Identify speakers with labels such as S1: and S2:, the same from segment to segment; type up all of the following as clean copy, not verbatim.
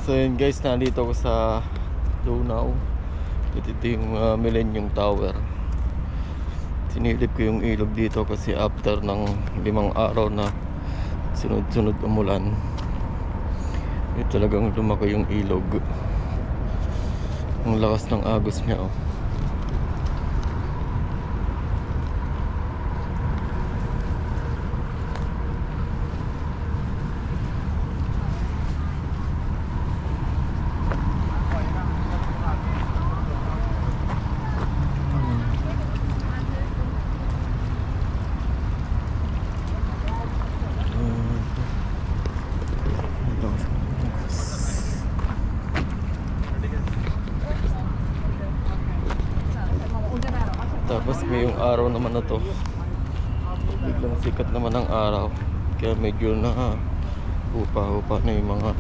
S1: So yun guys, nandito ako sa Dunao. Ito yung Millennium Tower. Sinilip ko yung ilog dito kasi after ng 5 araw na sunod-sunod umulan, talagang lumaki yung ilog. Ang lakas ng agos niya, oh. Tapos ngayong araw naman na to, biglang sikat naman ang araw, kaya medyo na upa-upa na yung mga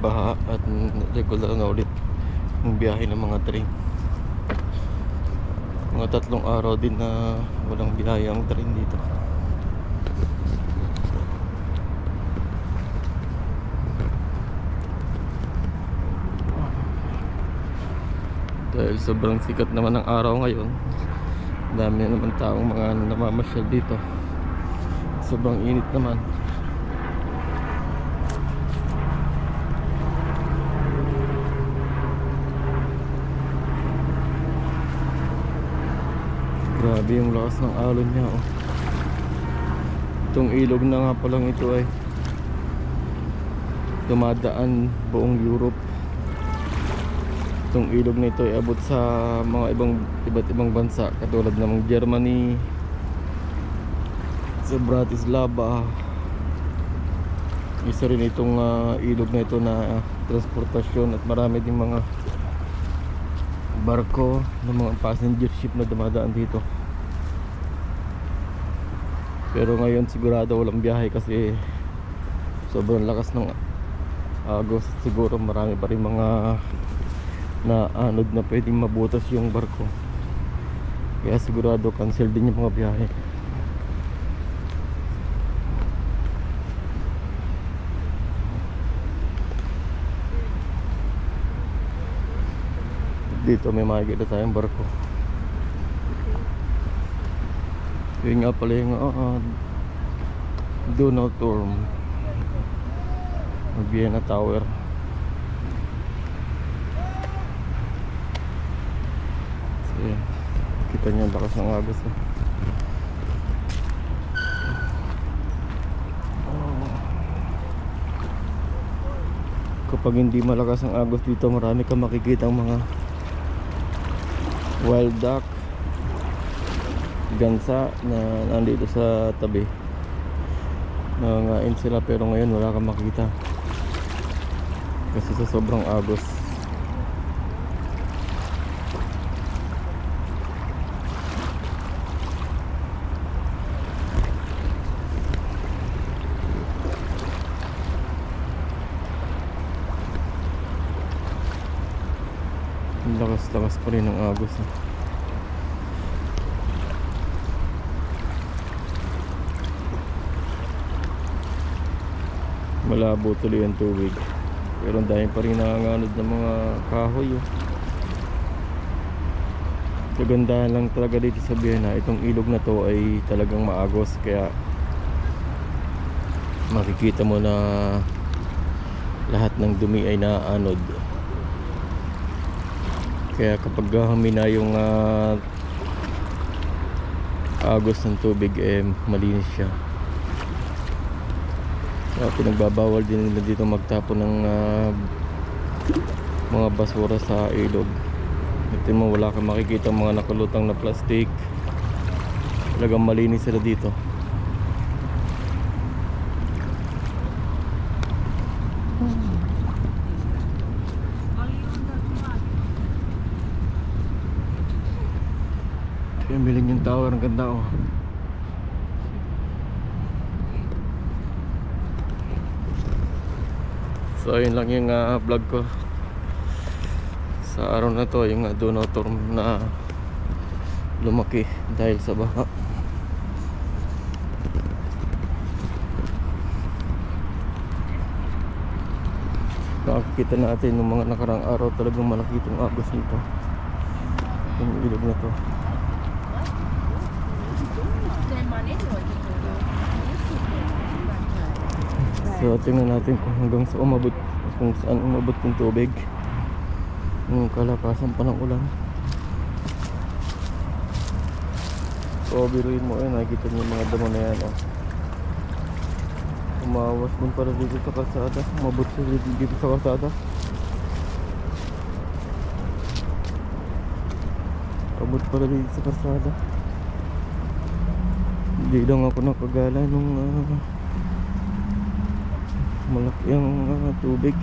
S1: baha at regular na ulit yung biyahe ng mga train. Mga 3 araw din na walang biyahe ang train dito. Dahil sobrang sikat naman ng araw ngayon, dami na naman taong mga namamasyal dito. Sobrang init naman. Grabe yung lakas ng alon niya, oh. Itong ilog na nga palang ito ay dumadaan buong Europe. Itong ilog na ito ay abot sa mga iba't ibang bansa, katulad ng Germany, sa Bratislava. Isa rin itong ilog na ito na transportasyon, at marami din mga barko ng mga passenger ship na dumadaan dito. Pero ngayon sigurado walang biyahe kasi sobrang lakas ng agos. Siguro marami pa rin mga na anod na pwedeng mabutas yung barko, kaya sigurado cancel din yung mga biyahe. Dito may makikita tayong barko. Yun nga pala yung Dunao Tour, Vienna Tower. Ayan, kita niyo ang lakas ng agos, eh. Kapag hindi malakas ang agos dito, marami kang makikita ang mga wild duck, gansa na nandito sa tabi. Nangangain sila, pero ngayon wala kang makita kasi sa sobrang agos. Lakas pa rin ang agos, eh. Malabo tuloy ang tubig, pero ang dami pa rin nanganganod ng mga kahoy, oh. Kagandahan lang talaga dito sa Vienna, itong ilog na to ay talagang maagos, kaya makikita mo na lahat ng dumi ay naanod. Kaya kapag humina yung agos ng tubig, malinis siya. Pinagbabawal din nila dito magtapon ng mga basura sa ilog. Ito mo, wala kang makikita mga nakulutang na plastic. Talagang malinis sila dito. Yung Millennium Tower, ang ganda, oh. So yun lang yung vlog ko sa araw na to, yung Dunao Tour na lumaki dahil sa baha. Nakakita natin ng mga nakarang araw, talagang malaki itong agos nito, yung ilog na to. So tingnan natin kung hanggang sa umabot, kung saan umabot yung tubig yung kalakasan pa ng ulan. So biruin mo, nakikita niyo yung mga damo na yan, oh. Umawas din para dito sa kalsada, umabot siya dito sa kalsada. Umabot pala dito sa kalsada. Hindi lang ako nakagala nung malaki ang tubig.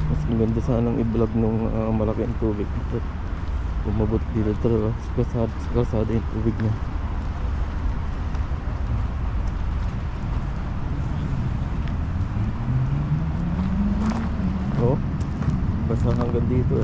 S1: Mas maganda sanang i-vlog nung malaki ang tubig dito. Umabot dito talaga sa kalsada yung tubig niya. Oh, basta hanggang dito,